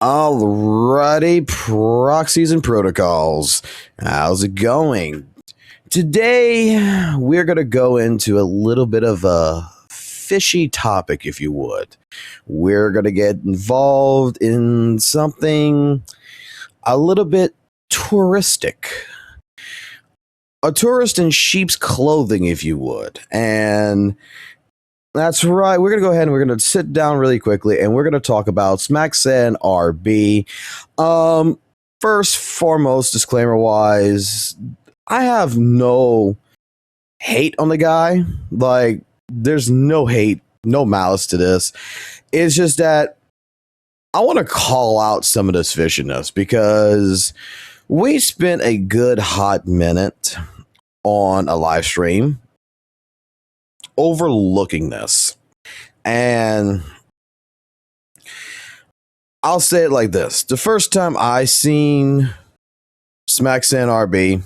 Alrighty, proxies and protocols. How's it going? Today, we're going to go into a little bit of a fishy topic, if you would. We're going to get involved in something a little bit touristic. A tourist in sheep's clothing, if you would. And that's right. We're going to go ahead and we're going to sit down really quickly and we're going to talk about Smacksen RB. First, foremost, disclaimer wise, I have no hate on the guy. Like, there's no hate, no malice to this. It's just that I want to call out some of this fishiness because we spent a good hot minute on a live stream overlooking this. And I'll say it like this. The first time I seen Smacksen RB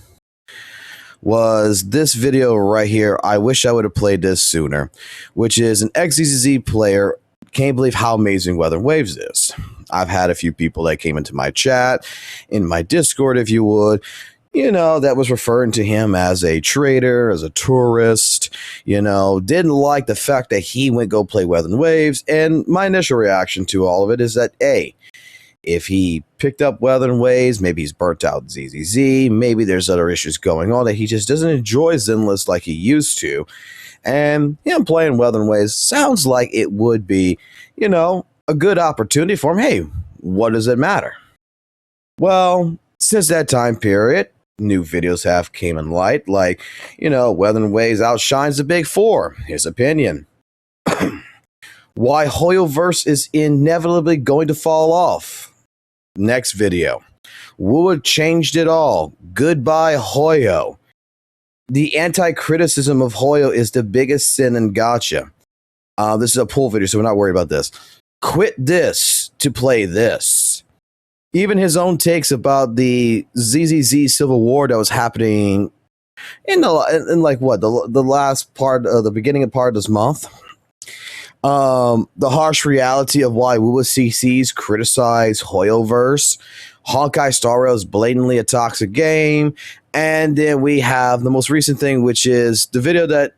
was this video right here. I wish I would have played this sooner, which is an XZZ player. Can't believe how amazing Weather Waves is. I've had a few people that came into my chat, in my Discord, if you would, that was referring to him as a trader, as a tourist, didn't like the fact that he went go play Weather and Waves. And my initial reaction to all of it is that, A, if he picked up Weather and Waves, maybe he's burnt out ZZZ, maybe there's other issues going on that he just doesn't enjoy Zenless like he used to. And him playing Weather and Waves sounds like it would be, a good opportunity for him. Hey, what does it matter? Well, since that time period, new videos have came in light, like, Weather and Waves outshines the Big Four, his opinion. Why Hoyoverse is inevitably going to fall off. Next video. Wood changed it all. Goodbye, Hoyo. The anti-criticism of Hoyo is the biggest sin in gacha. This is a poll video, so we're not worried about this. Quit this to play this. Even his own takes about the ZZZ Civil War that was happening in the last part of the beginning part of this month. The harsh reality of why Wuwa CCs criticize Hoyoverse. Honkai Star Rail is blatantly a toxic game. And then we have the most recent thing, which is the video that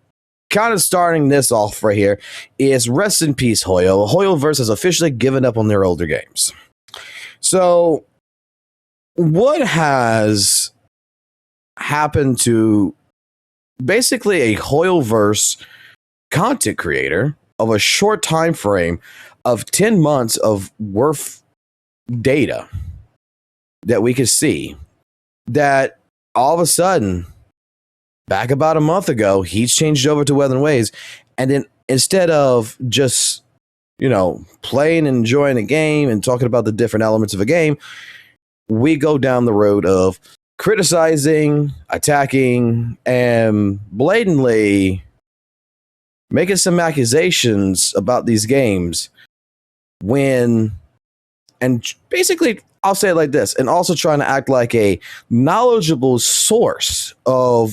kind of starting this off right here is Rest in Peace Hoyo. Hoyoverse has officially given up on their older games. So what has happened to basically a Hoyoverse content creator of a short time frame of 10 months of worth data that we could see that all of a sudden, back about a month ago, he's changed over to Weather and Waves. And then instead of just, playing and enjoying a game and talking about the different elements of a game, we go down the road of criticizing, attacking, and blatantly making some accusations about these games and basically, I'll say it like this, and also trying to act like a knowledgeable source a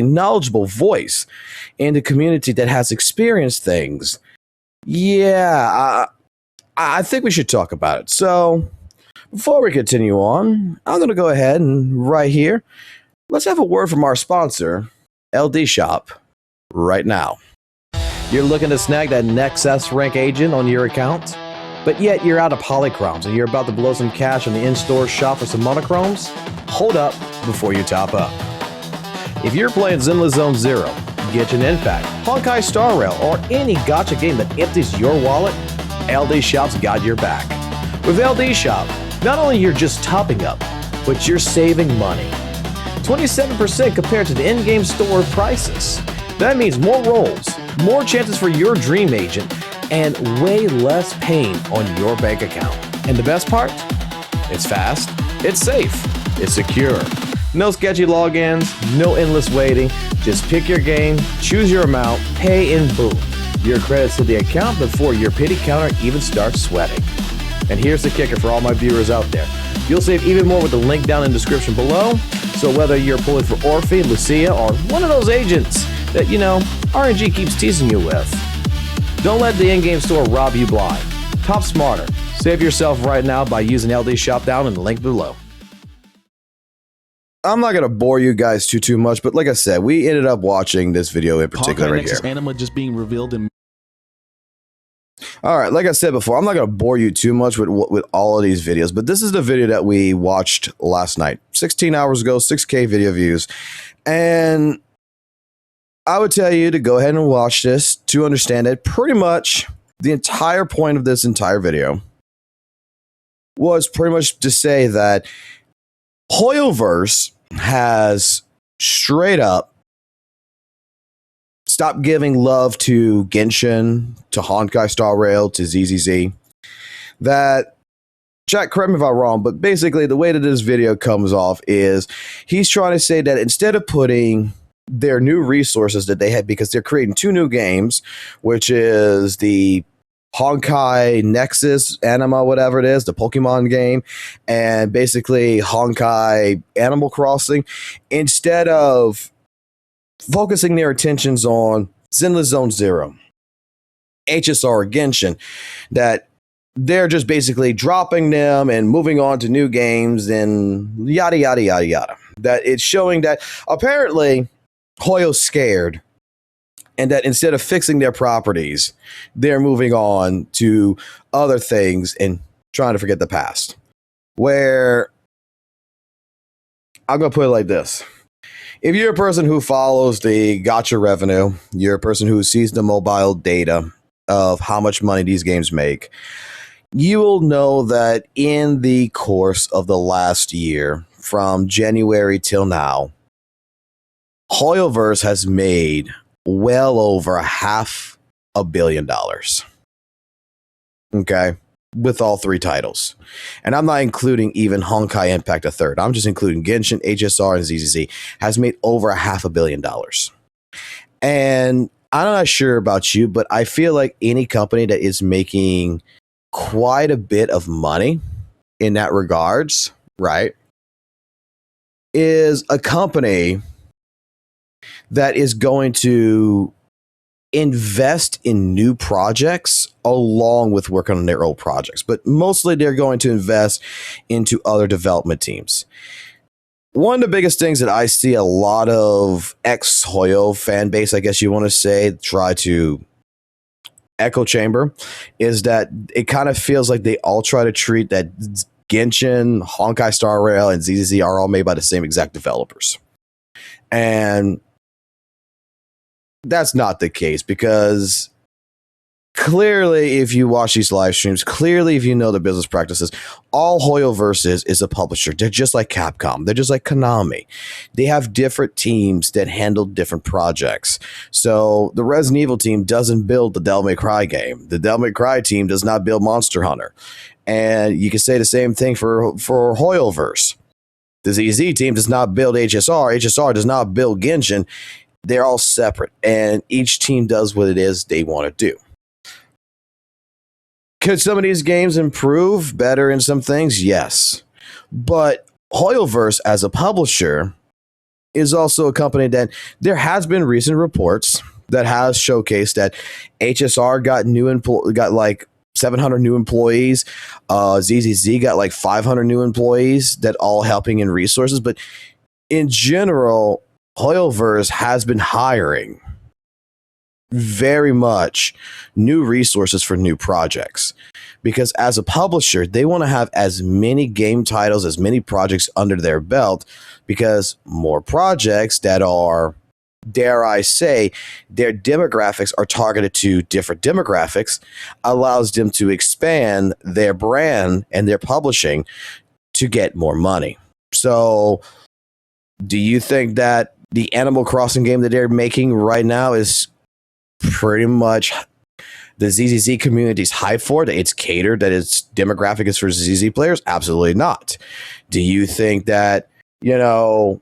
knowledgeable voice in the community that has experienced things. Yeah, I think we should talk about it. So before we continue on, I'm going to go ahead and right here, let's have a word from our sponsor, LDSHOP, right now. You're looking to snag that next S-rank agent on your account, but yet you're out of polychromes and you're about to blow some cash on the in-store shop for some monochromes? Hold up before you top up. If you're playing Zenless Zone Zero, Genshin Impact, Honkai Star Rail, or any gacha game that empties your wallet, LDSHOP's got your back. With LDSHOP, not only you're just topping up, but you're saving money. 27% compared to the in-game store prices. That means more rolls, more chances for your dream agent, and way less pain on your bank account. And the best part? It's fast, it's safe, it's secure. No sketchy logins, no endless waiting. Just pick your game, choose your amount, pay, and boom. Your credits to the account before your pity counter even starts sweating. And here's the kicker for all my viewers out there. You'll save even more with the link down in the description below. So whether you're pulling for Orphe, Lucia, or one of those agents that, RNG keeps teasing you with, don't let the in-game store rob you blind. Top smarter. Save yourself right now by using LDSHOP down in the link below. I'm not going to bore you guys too much, but like I said, we ended up watching this video in particular right here. Anima just being revealed in. All right, like I said before, I'm not going to bore you too much with all of these videos, but this is the video that we watched last night, 16 hours ago, 6K video views. And I would tell you to go ahead and watch this to understand that pretty much the entire point of this entire video was pretty much to say that Hoyoverse has straight up stopped giving love to Genshin, to Honkai Star Rail, to ZZZ. That, Jack, correct me if I'm wrong, but basically the way that this video comes off is he's trying to say that instead of putting their new resources that they had, because they're creating 2 new games, which is the Honkai Nexus Anima, whatever it is, the Pokemon game, and basically Honkai Animal Crossing, instead of focusing their attentions on Zenless Zone Zero, HSR, Genshin, that they're just basically dropping them and moving on to new games and yada, yada, yada, yada. That it's showing that apparently Hoyo's scared, and that instead of fixing their properties, they're moving on to other things and trying to forget the past. Where I'm going to put it like this. If you're a person who follows the gacha revenue, you're a person who sees the mobile data of how much money these games make, you will know that in the course of the last year, from January till now, Hoyoverse has made well over $500 million. Okay, with all 3 titles. And I'm not including even Honkai Impact a third. I'm just including Genshin, HSR, and ZZZ has made over $500 million. And I'm not sure about you, but I feel like any company that is making quite a bit of money in that regards, right, is a company that is going to invest in new projects along with working on their old projects. But mostly they're going to invest into other development teams. One of the biggest things that I see a lot of ex-Hoyo fan base, I guess you want to say, try to echo chamber is that it kind of feels like they all try to treat that Genshin, Honkai Star Rail, and ZZZ are all made by the same exact developers. And that's not the case, because clearly, if you watch these live streams, clearly, if you know the business practices, all Hoyoverse is a publisher. They're just like Capcom. They're just like Konami. They have different teams that handle different projects. So the Resident Evil team doesn't build the Devil May Cry game. The Devil May Cry team does not build Monster Hunter. And you can say the same thing for Hoyoverse. The ZZ team does not build HSR. HSR does not build Genshin. They're all separate, and each team does what it is they want to do. Could some of these games improve better in some things? Yes. But Hoyoverse, as a publisher, is also a company that there has been recent reports that has showcased that HSR got like 700 new employees. ZZZ got like 500 new employees that all helping in resources. But in general, Hoyoverse has been hiring very much new resources for new projects, because as a publisher, they want to have as many game titles, as many projects under their belt, because more projects that are, dare I say, their demographics are targeted to different demographics, allows them to expand their brand and their publishing to get more money. So do you think that the Animal Crossing game that they're making right now is pretty much the ZZZ community's hype for it? It's catered, that its demographic is for ZZ players? Absolutely not. Do you think that, you know,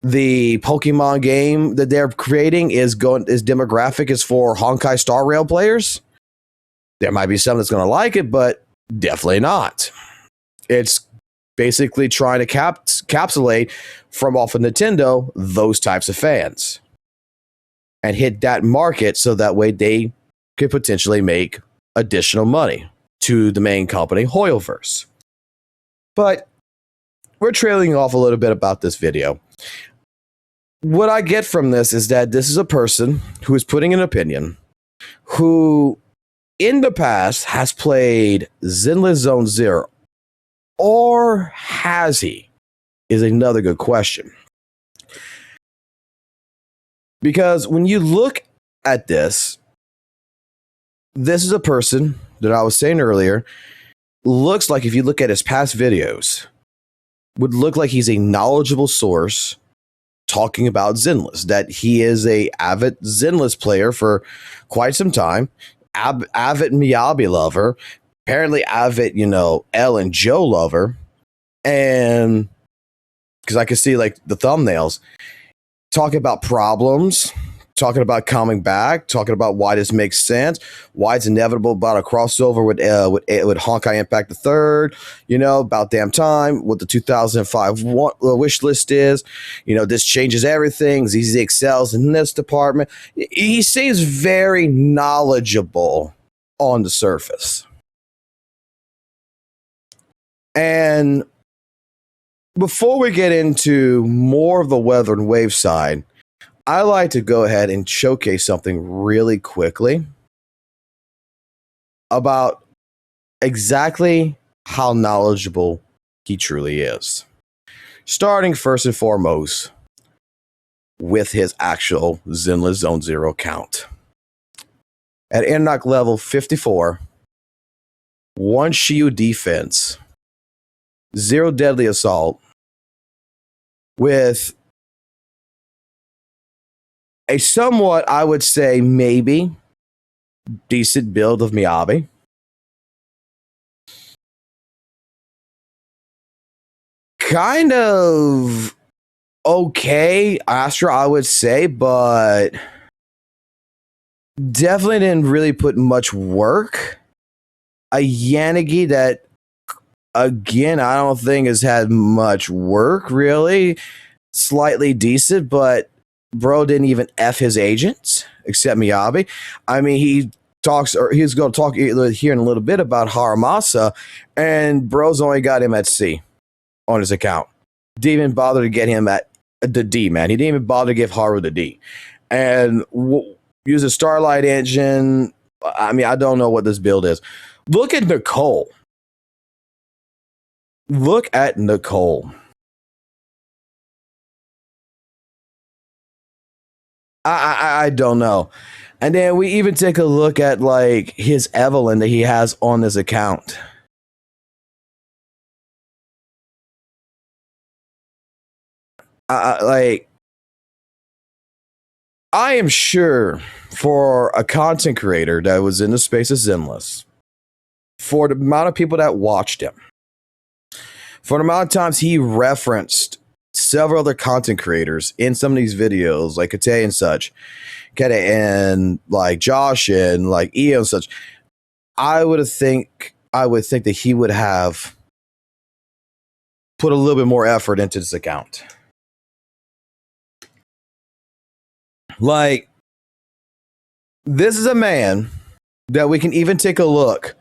the Pokemon game that they're creating is demographic is for Honkai Star Rail players? There might be some that's going to like it, but definitely not. It's basically trying to capsulate from off of Nintendo those types of fans and hit that market, so that way they could potentially make additional money to the main company, Hoyoverse. But we're trailing off a little bit about this video. What I get from this is that this is a person who is putting an opinion, who in the past has played Zenless Zone Zero, or has he? Is another good question. Because when you look at this is a person that I was saying earlier, looks like, if you look at his past videos, would look like he's a knowledgeable source talking about Zenless, that he is a avid Zenless player for quite some time, avid Miyabi lover, apparently avid, Elle and Joe lover, and because I can see like the thumbnails, talking about problems, talking about coming back, talking about why this makes sense, why it's inevitable about a crossover with Honkai Impact the Third, about damn time, what the 2005 wish list is, this changes everything, ZZ excels in this department. He seems very knowledgeable on the surface. And before we get into more of the weather and wave side, I like to go ahead and showcase something really quickly about exactly how knowledgeable he truly is. Starting first and foremost with his actual Zenless Zone Zero account. At Interlock level 54, 1 shield defense, 0 deadly assault, with a somewhat, I would say, maybe decent build of Miyabi. Kind of okay Astra, I would say, but definitely didn't really put much work. A Yanagi that, again, I don't think has had much work, really. Slightly decent, but bro didn't even F his agents, except Miyabi. I mean, he's going to talk here in a little bit about Haramasa, and bro's only got him at C on his account. Didn't even bother to get him at the D, man. He didn't even bother to give Haru the D. And use a Starlight engine. I mean, I don't know what this build is. Look at Nicole. Look at Nicole. I don't know. And then we even take a look at like his Evelyn that he has on his account. I am sure for a content creator that was in the space of Zenless, for the amount of people that watched him, for the amount of times he referenced several other content creators in some of these videos, like Kate and such, and like Josh and like EO and such, I would think that he would have put a little bit more effort into this account. Like, this is a man that we can even take a look.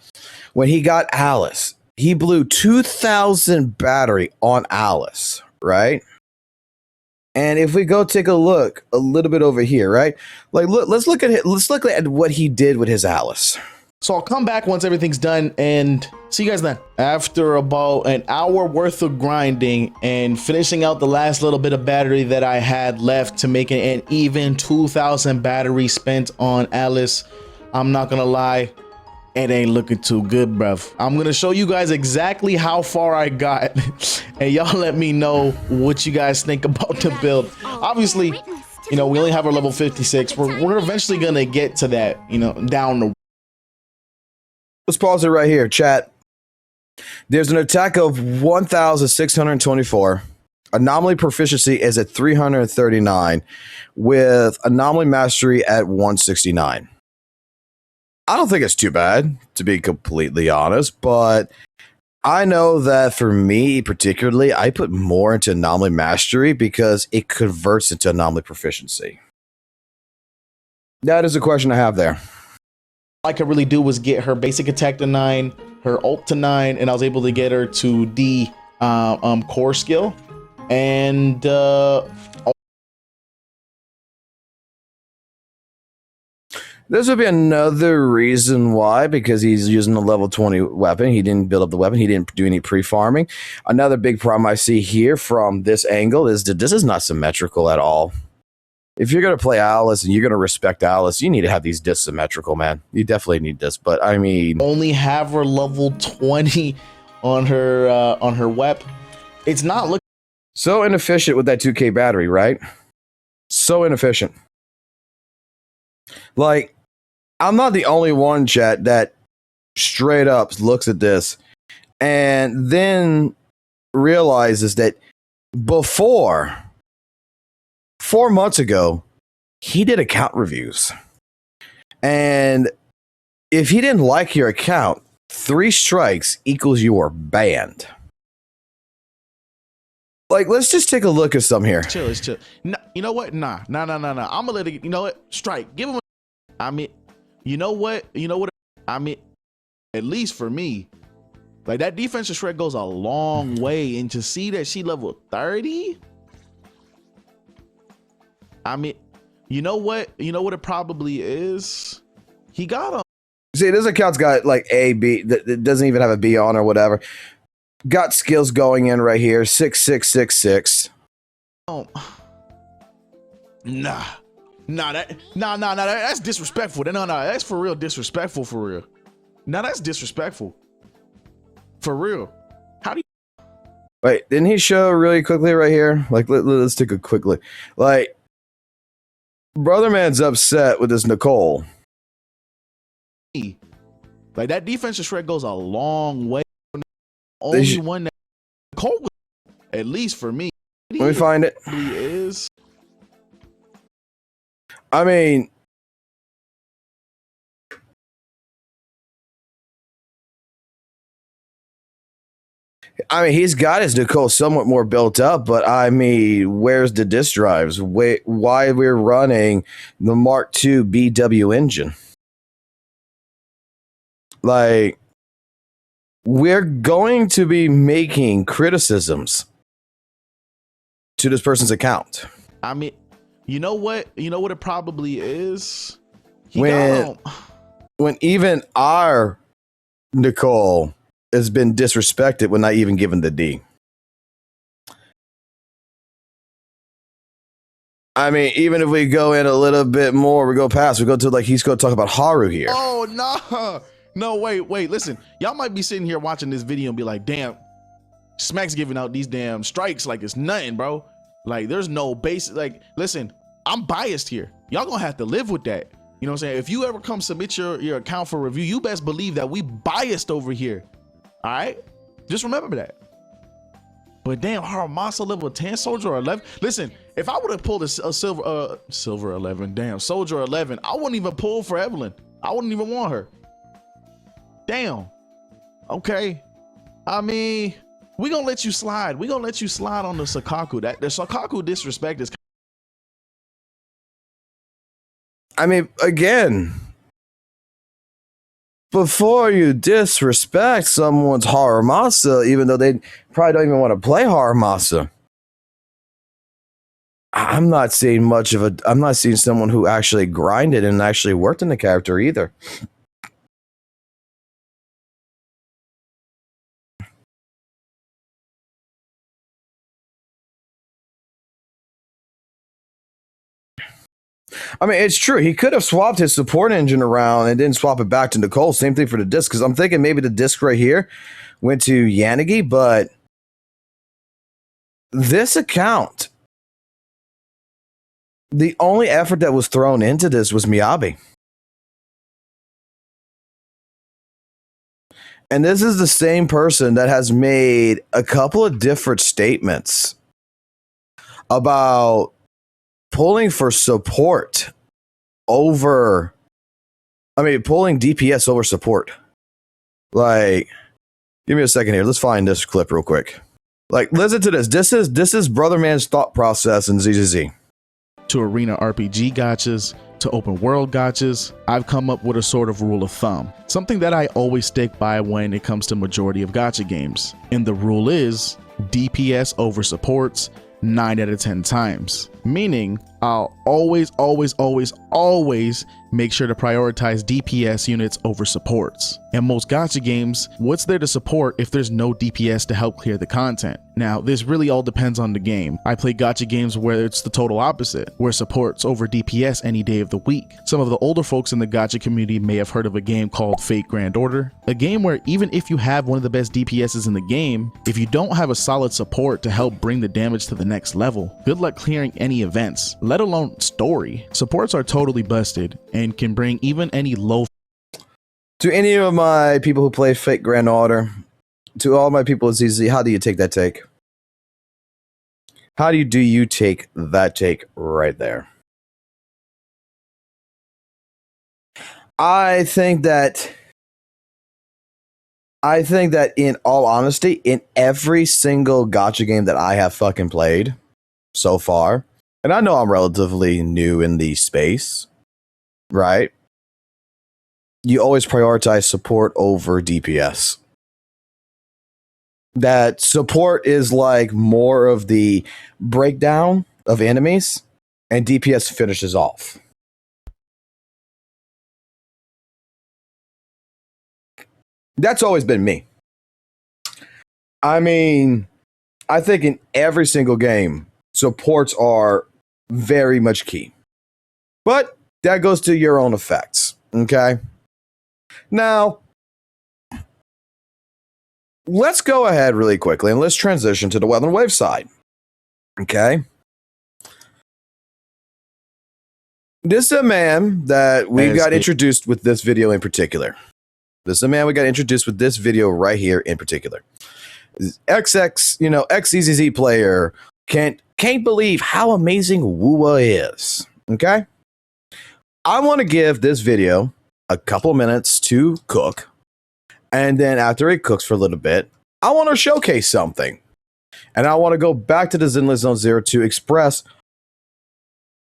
When he got Alice, he blew 2,000 battery on Alice, right? And if we go take a look a little bit over here, right? Like, let's look at what he did with his Alice. So I'll come back once everything's done and see you guys then. After about an hour worth of grinding and finishing out the last little bit of battery that I had left to make an even 2,000 battery spent on Alice, I'm not gonna lie, it ain't looking too good, bruv. I'm gonna show you guys exactly how far I got and y'all let me know what you guys think about the build. Obviously, we only have our level 56. We're eventually gonna get to that, down the. Let's pause it right here, chat. There's an attack of 1,624. Anomaly proficiency is at 339, with anomaly mastery at 169. I don't think it's too bad, to be completely honest, but I know that for me particularly, I put more into anomaly mastery because it converts into anomaly proficiency. That is a question I have there. I could really do was get her basic attack to 9, her ult to 9, and I was able to get her to D core skill. And this would be another reason why, because he's using a level 20 weapon. He didn't build up the weapon. He didn't do any pre-farming. Another big problem I see here from this angle is that this is not symmetrical at all. If you're going to play Alice and you're going to respect Alice, you need to have these discs symmetrical, man. You definitely need this. But I mean, only have her level 20 on her wep. It's not looking so inefficient with that 2K battery, right? So inefficient. Like, I'm not the only one, chat, that straight up looks at this and then realizes that before 4 months ago, he did account reviews. And if he didn't like your account, 3 strikes equals you are banned. Like, let's just take a look at some here. chill. It's chill. No, you know what? Nah. I'm gonna let it. You know what? Strike. Give him. I mean, you know what? I mean, at least for me, like that defensive shred goes a long way, and to see that she level 30. I mean, you know what it probably is. He got a. See, this account's got like A, B, that doesn't even have a B on or whatever. Got skills going in right here. 6666. Oh, nah, that's disrespectful. No, that's for real disrespectful, for real. Nah, that's disrespectful. For real. How do you? Wait, didn't he show really quickly right here? Like, let's take a quick look. Like, Brother Man's upset with this Nicole. Like that defensive shred goes a long way. Only one that Nicole, at least for me. Let me find it. Is. I mean, he's got his Nicole somewhat more built up, but I mean, where's the disk drives? Why we're running the Mark II BW engine? Like, we're going to be making criticisms to this person's account. I mean, you know what it probably is. When even our Nicole has been disrespected when not even given the D. I mean, even if we go in a little bit more, we go to like, he's going to talk about Haru here. Oh, no, wait, listen. Y'all might be sitting here watching this video and be like, damn, Smack's giving out these damn strikes like it's nothing, bro. Like, there's no base. Like, listen, I'm biased here. Y'all gonna have to live with that. You know what I'm saying? If you ever come submit your account for review, you best believe that we biased over here. All right? Just remember that. But damn, Haramasa level 10, Soldier 11. Listen, if I would have pulled a silver 11, damn, Soldier 11, I wouldn't even pull for Evelyn. I wouldn't even want her. Damn. Okay. I mean, we gonna let you slide. We gonna let you slide on the Sakaku. That the Sakaku disrespect is. I mean, again, before you disrespect someone's Haramasa, even though they probably don't even want to play Haramasa, I'm not seeing someone who actually grinded and actually worked in the character either. I mean, it's true. He could have swapped his support engine around and didn't swap it back to Nicole. Same thing for the disc, because I'm thinking maybe the disc right here went to Yanagi, but this account, the only effort that was thrown into this was Miyabi. And this is the same person that has made a couple of different statements about pulling for support over, pulling DPS over support. Like, give me a second here. Let's find this clip real quick. Like, listen to this. This is Brother Man's thought process in ZZZ. To arena RPG gotchas, to open world gachas, I've come up with a sort of rule of thumb, something that I always stick by when it comes to majority of gacha games. And the rule is DPS over supports 9 out of 10 times, meaning I'll always make sure to prioritize DPS units over supports. In most gacha games, what's there to support if there's no DPS to help clear the content? Now, this really all depends on the game. I play gacha games where it's the total opposite, where supports over DPS any day of the week. Some of the older folks in the gacha community may have heard of a game called Fate Grand Order, a game where even if you have one of the best DPSs in the game, if you don't have a solid support to help bring the damage to the next level, good luck clearing any events, let alone story. Supports are totally busted and can bring even any low. To any of my people who play Fate Grand Order, to all my people at ZZ, how do you take that take? How do you take that take right there? I think that in all honesty, in every single gacha game that I have fucking played so far, and I know I'm relatively new in the space, right? You always prioritize support over DPS. That support is like more of the breakdown of enemies, and DPS finishes off. That's always been me. I mean, I think in every single game, supports are very much key. But that goes to your own effects, okay? Now, let's go ahead really quickly and let's transition to the Weather and Wave side, okay? This is a man that we got introduced with this video in particular. This is a man we got introduced with this video right here in particular. XZZ player can't believe how amazing Wuwa is, okay? I want to give this video a couple minutes to cook, and then after it cooks for a little bit, I want to showcase something. And I want to go back to the Zenless Zone Zero to express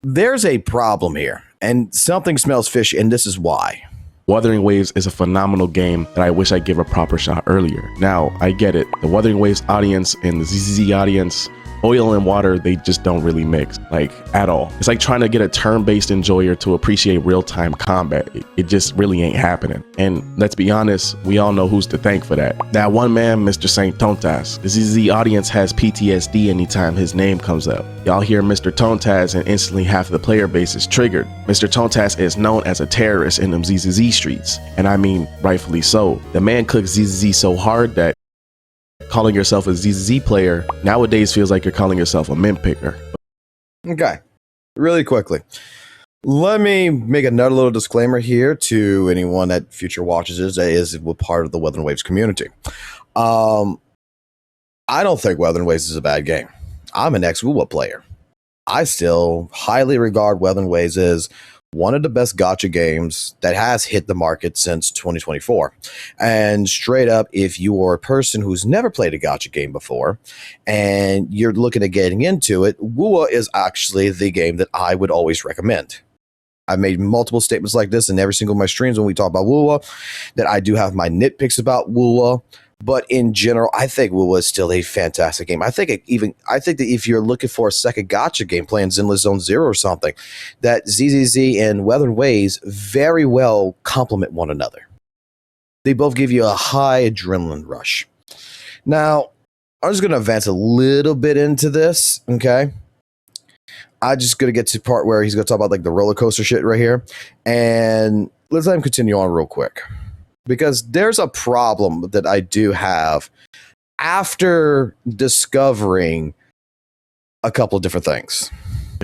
there's a problem here, and something smells fishy, and this is why. Wuthering Waves is a phenomenal game that I wish I'd give a proper shot earlier. Now, I get it. The Wuthering Waves audience and the ZZZ audience, oil and water, they just don't really mix, like, at all. It's like trying to get a turn-based enjoyer to appreciate real-time combat. It just really ain't happening. And let's be honest, we all know who's to thank for that. That one man, Mr. Saint Tontas. The ZZZ audience has PTSD anytime his name comes up. Y'all hear Mr. Tontas and instantly half of the player base is triggered. Mr. Tontas is known as a terrorist in them ZZZ streets. And I mean, rightfully so. The man cooks ZZZ so hard that calling yourself a ZZZ player nowadays feels like you're calling yourself a mint picker. Okay, really quickly, let me make another little disclaimer here to anyone that future watches this that is part of the Weather and Waves community. I don't think Weather and Waves is a bad game. I'm an ex-Wuwa player. I still highly regard Weather and Waves as one of the best gacha games that has hit the market since 2024. And straight up, if you are a person who's never played a gacha game before and you're looking at getting into it, Wuwa is actually the game that I would always recommend. I've made multiple statements like this in every single of my streams when we talk about Wuwa, that I do have my nitpicks about Wuwa. But in general, I think Wuwa is still a fantastic game. I think that if you're looking for a second gacha game playing Zenless Zone Zero or something, that ZZZ and Weather and Waves very well complement one another. They both give you a high adrenaline rush. Now, I'm just going to advance a little bit into this, okay? I'm just going to get to the part where he's going to talk about like the roller coaster shit right here. And let's let him continue on real quick. Because there's a problem that I do have after discovering a couple of different things.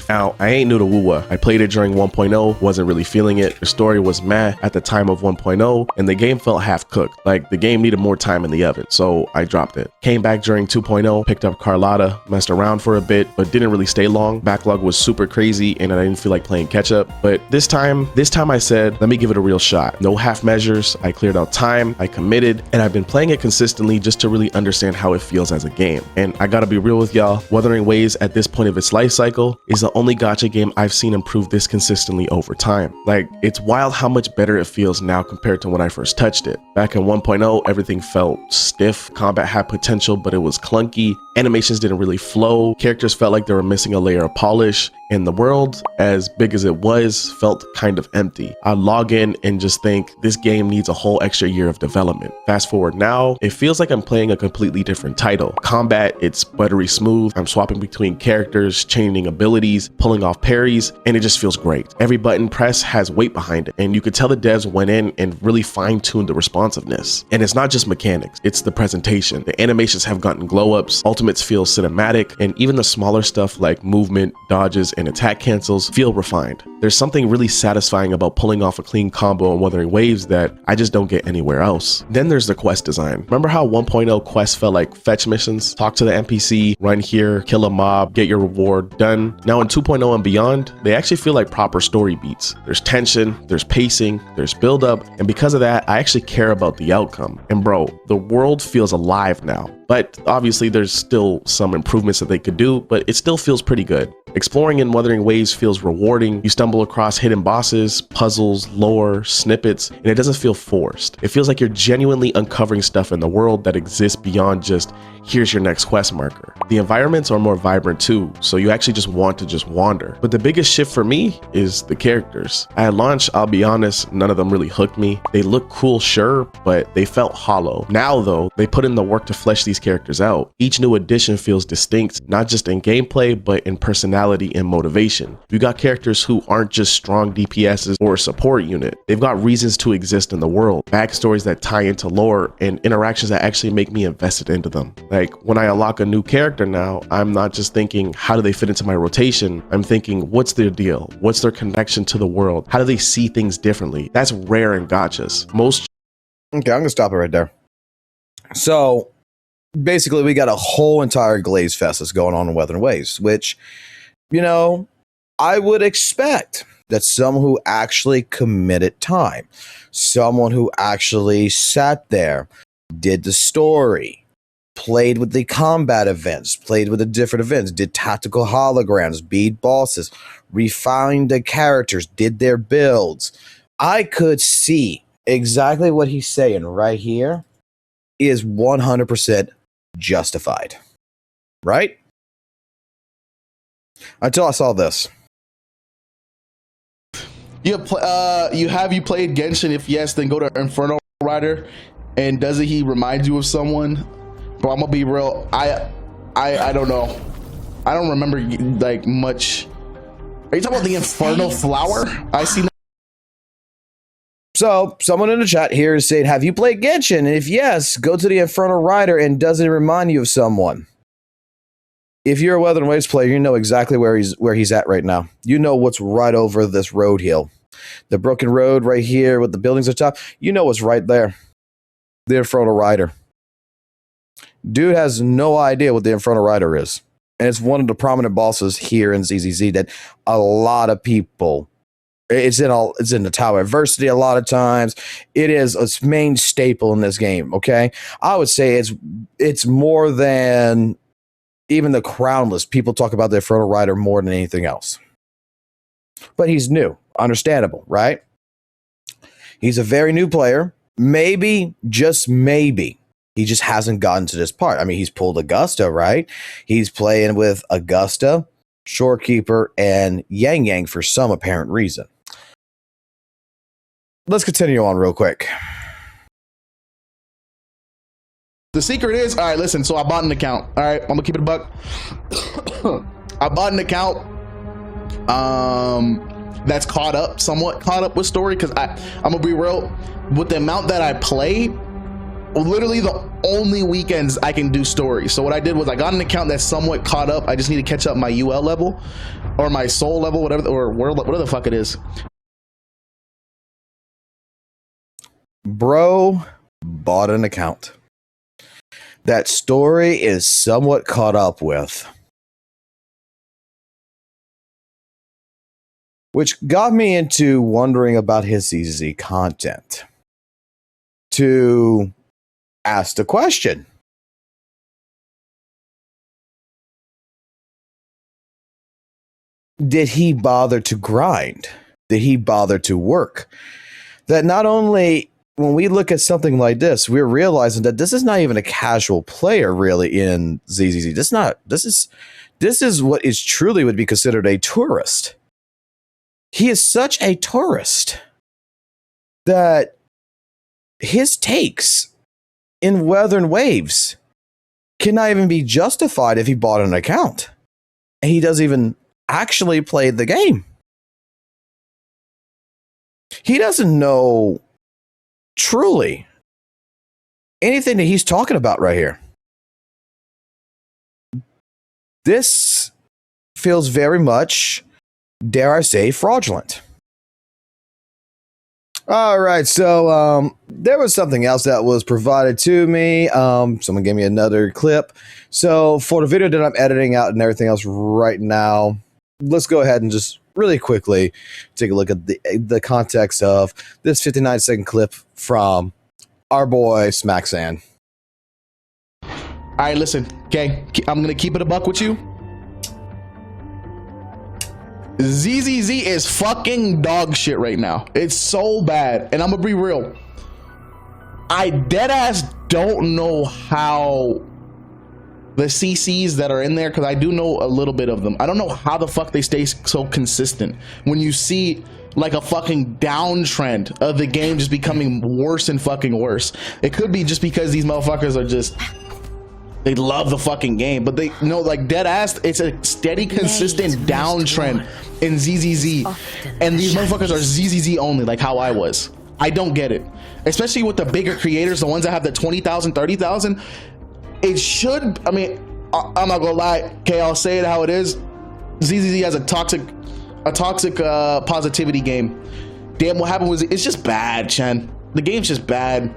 Now, I ain't new to Wuwa. I played it during 1.0, wasn't really feeling it. The story was meh at the time of 1.0, and the game felt half-cooked. Like, the game needed more time in the oven, so I dropped it. Came back during 2.0, picked up Carlotta, messed around for a bit, but didn't really stay long. Backlog was super crazy, and I didn't feel like playing catch-up. But this time I said, let me give it a real shot. No half measures, I cleared out time, I committed, and I've been playing it consistently just to really understand how it feels as a game. And I gotta be real with y'all, Wuthering Waves at this point of its life cycle is the only gacha game I've seen improve this consistently over time. Like, it's wild how much better it feels now compared to when I first touched it. Back in 1.0, everything felt stiff, combat had potential, but it was clunky, animations didn't really flow, characters felt like they were missing a layer of polish, and the world, as big as it was, felt kind of empty. I'd log in and just think, this game needs a whole extra year of development. Fast forward now, it feels like I'm playing a completely different title. Combat, it's buttery smooth, I'm swapping between characters, chaining abilities, pulling off parries, and it just feels great. Every button press has weight behind it, and you could tell the devs went in and really fine-tuned the responsiveness. And it's not just mechanics, it's the presentation. The animations have gotten glow-ups, ultimates feel cinematic, and even the smaller stuff like movement, dodges, and attack cancels feel refined. There's something really satisfying about pulling off a clean combo and Wuthering Waves that I just don't get anywhere else. Then there's the quest design. Remember how 1.0 quests felt like fetch missions? Talk to the NPC, run here, kill a mob, get your reward, done. Now in 2.0 and beyond, they actually feel like proper story beats. There's tension, there's pacing, there's build up, and because of that, I actually care about the outcome. And bro, the world feels alive now. But obviously there's still some improvements that they could do, but it still feels pretty good. Exploring in Wuthering Waves feels rewarding. You stumble across hidden bosses, puzzles, lore, snippets, and it doesn't feel forced. It feels like you're genuinely uncovering stuff in the world that exists beyond just, here's your next quest marker. The environments are more vibrant too, so you actually just want to just wander. But the biggest shift for me is the characters. At launch, I'll be honest, none of them really hooked me. They look cool, sure, but they felt hollow. Now though, they put in the work to flesh these characters out. Each new addition feels distinct, not just in gameplay, but in personality and motivation. You got characters who aren't just strong DPSs or a support unit. They've got reasons to exist in the world, backstories that tie into lore, and interactions that actually make me invested into them. Like, when I unlock a new character now, I'm not just thinking, how do they fit into my rotation? I'm thinking, what's their deal? What's their connection to the world? How do they see things differently? That's rare in gachas. Most... Okay, I'm gonna stop it right there. So basically, we got a whole entire Glaze Fest that's going on in Wuthering Waves, which, you know, I would expect that someone who actually committed time, someone who actually sat there, did the story, played with the combat events, played with the different events, did tactical holograms, beat bosses, refined the characters, did their builds. I could see exactly what he's saying right here is 100% justified, right? Until I saw this. You played Genshin? If yes, then go to Inferno Rider. And doesn't he remind you of someone? Bro, I'm gonna be real. I don't know. I don't remember like much. Are you talking about the Inferno Flower? I see. So someone in the chat here is saying, have you played Genshin? And if yes, go to the Inferno Rider, and does it remind you of someone? If you're a Wuthering Waves player, you know exactly where he's at right now. You know what's right over this road hill. The broken road right here with the buildings at the top. You know what's right there. The Inferno Rider. Dude has no idea what the Inferno Rider is. And it's one of the prominent bosses here in ZZZ that a lot of people... It's in the Tower Adversity a lot of times. It is a main staple in this game, okay? I would say it's more than even the Crownless. People talk about the Inferno Rider more than anything else. But he's new. Understandable, right? He's a very new player. Maybe, just maybe, he just hasn't gotten to this part. I mean, he's pulled Augusta, right? He's playing with Augusta, Shorekeeper, and Yang Yang for some apparent reason. Let's continue on real quick. The secret is, all right, listen, so I bought an account. All right, I'm gonna keep it a buck. I bought an account that's somewhat caught up with story, because I'm gonna be real, with the amount that I play, literally the only weekends I can do story. So what I did was I got an account that's somewhat caught up. I just need to catch up my UL level or my soul level, whatever, or whatever the fuck it is. Bro bought an account that story is somewhat caught up with, which got me into wondering about his ZZ content. To ask the question, did he bother to grind? Did he bother to work? That not only when we look at something like this, we're realizing that this is not even a casual player really in ZZZ. This is what is truly would be considered a tourist. He is such a tourist that his takes in Weather and Waves cannot even be justified if he bought an account. And he doesn't even actually play the game. He doesn't know truly anything that he's talking about right here. This feels very much, dare I say, fraudulent. All right, so there was something else that was provided to me. Someone gave me another clip. So for the video that I'm editing out and everything else right now, let's go ahead and just really quickly take a look at the context of this 59-second clip from our boy SmackSan. All right, listen, okay, I'm gonna keep it a buck with you. ZZZ is fucking dog shit right now. It's so bad, and I'm gonna be real. I deadass don't know how the CCs that are in there, because I do know a little bit of them. I don't know how the fuck they stay so consistent when you see like a fucking downtrend of the game just becoming worse and fucking worse. It could be just because these motherfuckers are just, they love the fucking game, but they know, like, dead ass, it's a steady, consistent downtrend in ZZZ, and these motherfuckers are ZZZ only, like how I was. I don't get it, especially with the bigger creators, the ones that have the 20,000, 30,000. It should, I mean, I'm not gonna lie, okay, I'll say it how it is. ZZZ has a toxic positivity game. Damn, what happened was, it's just bad, Chen. The game's just bad.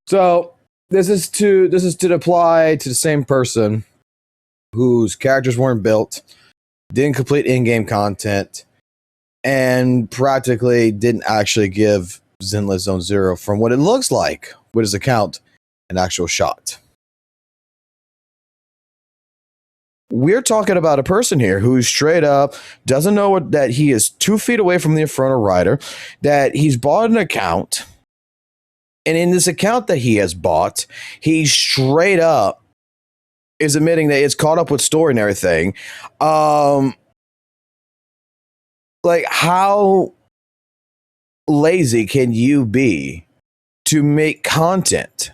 So this is to apply to the same person whose characters weren't built, didn't complete in-game content, and practically didn't actually give Zenless Zone Zero, from what it looks like with his account, an actual shot. We're talking about a person here who straight up doesn't know that he is 2 feet away from the Inferno Rider, that he's bought an account, and in this account that he has bought, he straight up is admitting that it's caught up with story and everything. Like, how lazy can you be to make content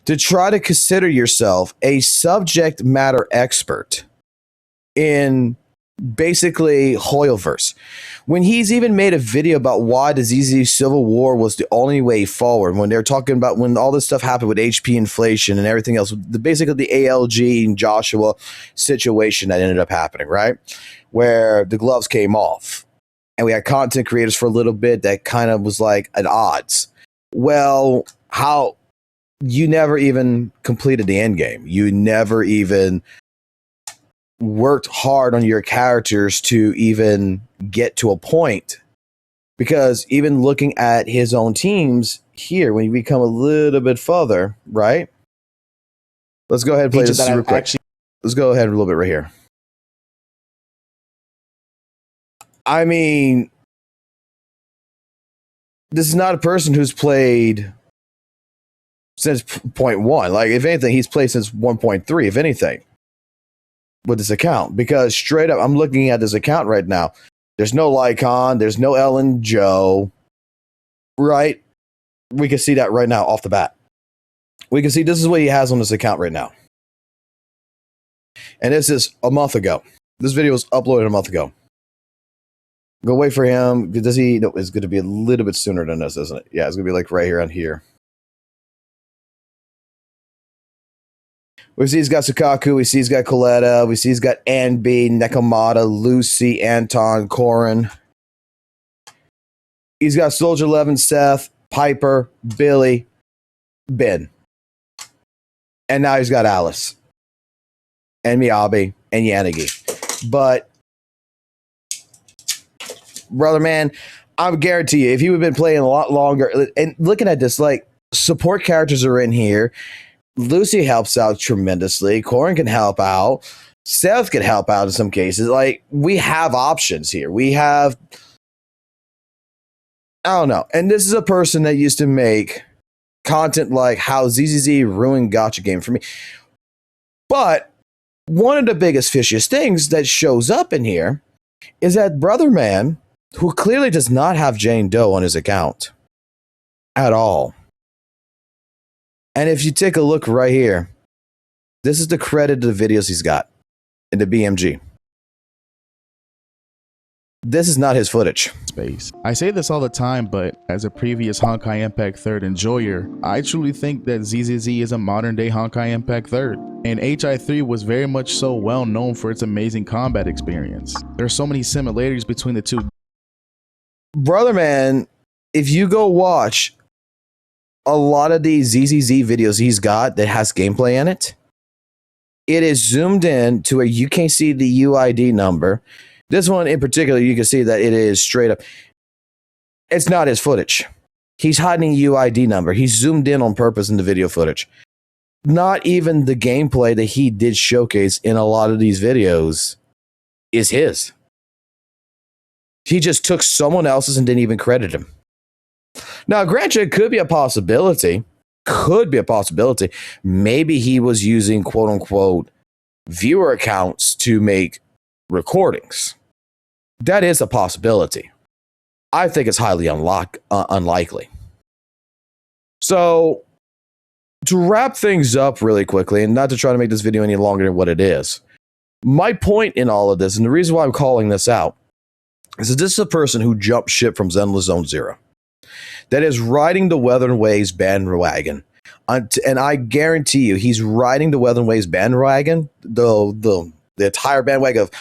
to try to consider yourself a subject matter expert in basically Hoyoverse, when he's even made a video about why the ZZ Civil War was the only way forward, when they're talking about when all this stuff happened with HP inflation and everything else, basically the ALG and Joshua situation that ended up happening, right? Where the gloves came off and we had content creators for a little bit that kind of was like at odds. Well, how you never even completed the end game. You never even worked hard on your characters to even get to a point, because even looking at his own teams here, when you become a little bit further, right? Let's go ahead and play this real quick. Let's go ahead a little bit right here. I mean, this is not a person who's played since 0.1. Like, if anything, he's played since 1.3, if anything, with this account. Because straight up, I'm looking at this account right now. There's no Lycon, there's no Ellen Joe, right? We can see that right now off the bat. We can see this is what he has on this account right now. And this is a month ago. This video was uploaded a month ago. Go wait for him. Does he? No, it's going to be a little bit sooner than this, isn't it? Yeah, it's going to be like right here on here. We see he's got Sukaku. We see he's got Coletta. We see he's got Anby, Nekomata, Lucy, Anton, Corin. He's got Soldier 11, Seth, Piper, Billy, Ben. And now he's got Alice. And Miyabi and Yanagi. But, brother, man, I guarantee you, if you had been playing a lot longer, and looking at this, like, support characters are in here. Lucy helps out tremendously. Corin can help out. Seth could help out in some cases. Like, we have options here. We have, I don't know. And this is a person that used to make content like how ZZZ ruined Gacha game for me. But one of the biggest fishiest things that shows up in here is that Brother Man, who clearly does not have Jane Doe on his account at all. And if you take a look right here, this is the credit of the videos he's got in the BMG. This is not his footage. Space. I say this all the time, but as a previous Honkai Impact 3rd enjoyer, I truly think that ZZZ is a modern day Honkai Impact 3rd. And HI3 was very much so well known for its amazing combat experience. There are so many similarities between the two. Brother Man, if you go watch a lot of these ZZZ videos he's got that has gameplay in it, it is zoomed in to where you can't see the UID number. This one in particular, you can see that it is straight up. It's not his footage. He's hiding a UID number. He's zoomed in on purpose in the video footage. Not even the gameplay that he did showcase in a lot of these videos is his. He just took someone else's and didn't even credit him. Now, granted, it could be a possibility. Maybe he was using quote unquote viewer accounts to make recordings. That is a possibility. I think it's highly unlikely. So, to wrap things up really quickly, and not to try to make this video any longer than what it is, my point in all of this, and the reason why I'm calling this out, is that this is a person who jumped ship from Zenless Zone Zero, that is riding the Weather and Waves bandwagon. And I guarantee you, he's riding the Weather and Waves bandwagon, the entire bandwagon of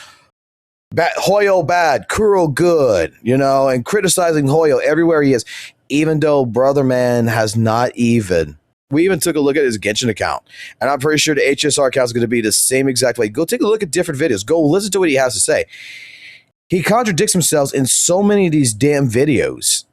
Hoyo bad, Kuro good, and criticizing Hoyo everywhere he is, even though Brother Man has not even. We even took a look at his Genshin account, and I'm pretty sure the HSR account is going to be the same exact way. Go take a look at different videos. Go listen to what he has to say. He contradicts himself in so many of these damn videos.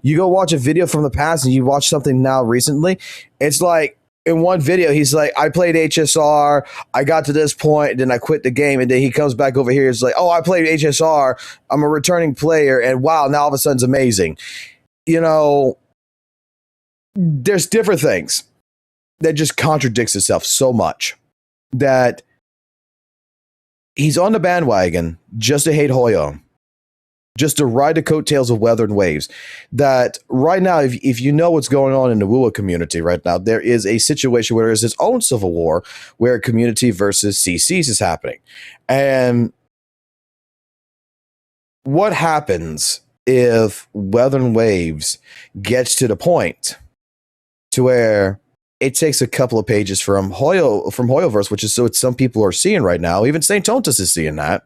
You go watch a video from the past and you watch something now recently. It's like in one video, he's like, I played HSR. I got to this point, and then I quit the game. And then he comes back over here. It's like, oh, I played HSR. I'm a returning player. And wow, now all of a sudden it's amazing. There's different things that just contradicts itself so much that he's on the bandwagon just to hate Hoyo, just to ride the coattails of Weather and Waves. That right now, if you know what's going on in the WUA community right now, there is a situation where there's its own civil war where community versus CCs is happening. And what happens if Weather and Waves gets to the point to where it takes a couple of pages from Hoyoverse, which is so some people are seeing right now. Even St. Tontus is seeing that.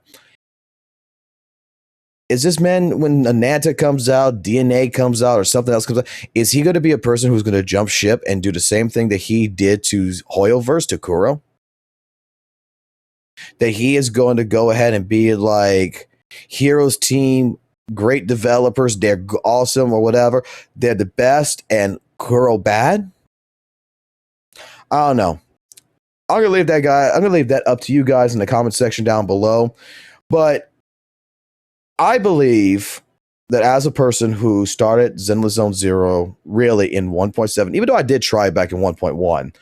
Is this man, when Ananta comes out, DNA comes out, or something else comes out, is he going to be a person who's going to jump ship and do the same thing that he did to Hoyoverse, to Kuro? That he is going to go ahead and be like, Heroes team, great developers, they're awesome or whatever, they're the best, and Kuro bad? I don't know. I'm going to leave that up to you guys in the comment section down below. But I believe that as a person who started Zenless Zone Zero really in 1.7, even though I did try it back in 1.1,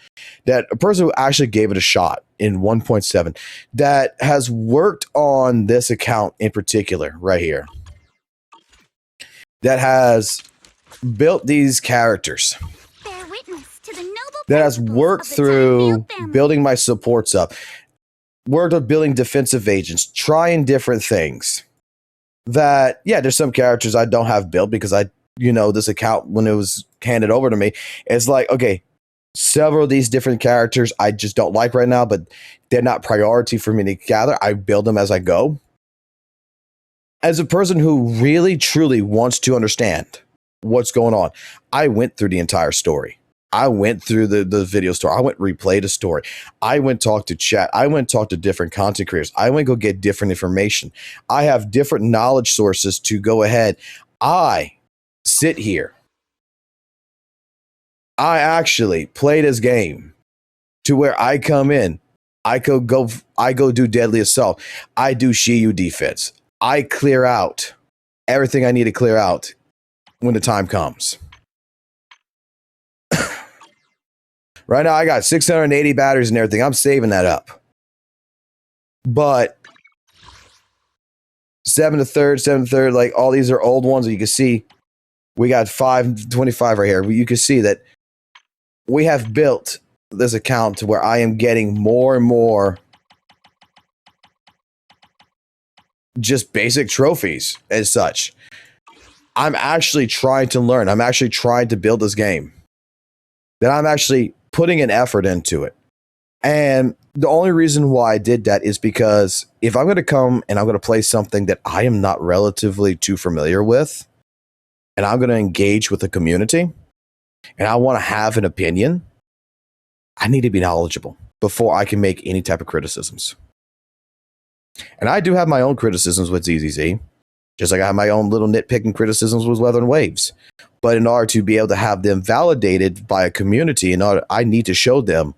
that a person who actually gave it a shot in 1.7, that has worked on this account in particular right here, that has built these characters, that has worked through building my supports up, worked on building defensive agents, trying different things. That, yeah, there's some characters I don't have built because this account, when it was handed over to me, it's like, okay, several of these different characters I just don't like right now, but they're not priority for me to gather. I build them as I go. As a person who really, truly wants to understand what's going on, I went through the entire story. I went through the video story. I went replay the story. I went talk to chat. I went talk to different content creators. I went go get different information. I have different knowledge sources to go ahead. I sit here. I actually play this game to where I come in I go do deadly assault. I do Shiyu defense. I clear out everything I need to clear out when the time comes. Right now, I got 680 batteries and everything. I'm saving that up. But 7 to 3rd, like all these are old ones that you can see. We got 525 right here. You can see that we have built this account to where I am getting more and more just basic trophies as such. I'm actually trying to learn. I'm actually trying to build this game. That I'm actually putting an effort into it. And the only reason why I did that is because if I'm going to come and I'm going to play something that I am not relatively too familiar with, and I'm going to engage with the community, and I want to have an opinion, I need to be knowledgeable before I can make any type of criticisms. And I do have my own criticisms with ZZZ, just like I have my own little nitpicking criticisms with Weather and Waves. But in order to be able to have them validated by a community, I need to show them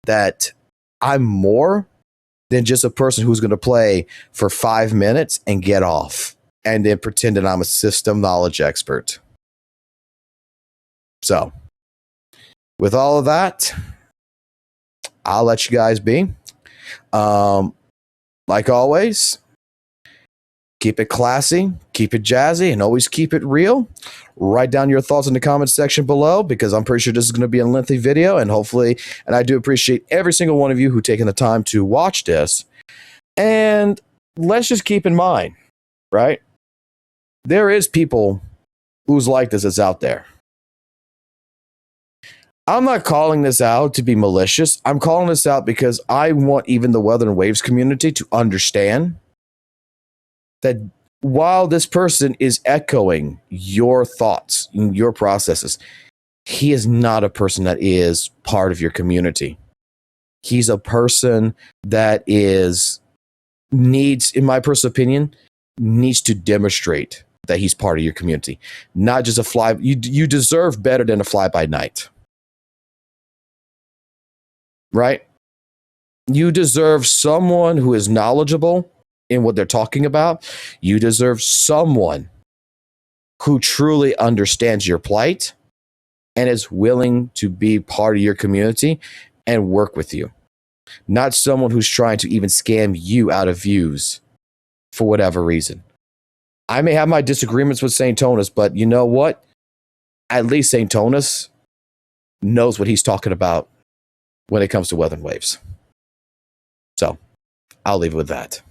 that I'm more than just a person who's going to play for 5 minutes and get off and then pretend that I'm a system knowledge expert. So, with all of that, I'll let you guys be. Like always, keep it classy, keep it jazzy, and always keep it real. Write down your thoughts in the comments section below, because I'm pretty sure this is going to be a lengthy video, and hopefully, and I do appreciate every single one of you who taken the time to watch this. And let's just keep in mind, right? There is people who's like this that's out there. I'm not calling this out to be malicious. I'm calling this out because I want even the Weather and Waves community to understand that while this person is echoing your thoughts, your processes, he is not a person that is part of your community. He's a person that needs, in my personal opinion, needs to demonstrate that he's part of your community. Not just a fly. You deserve better than a fly-by-night. Right? You deserve someone who is knowledgeable in what they're talking about. You deserve someone who truly understands your plight and is willing to be part of your community and work with you. Not someone who's trying to even scam you out of views for whatever reason. I may have my disagreements with St. Tonus, but you know what? At least St. Tonus knows what he's talking about when it comes to Weather and Waves. So, I'll leave it with that.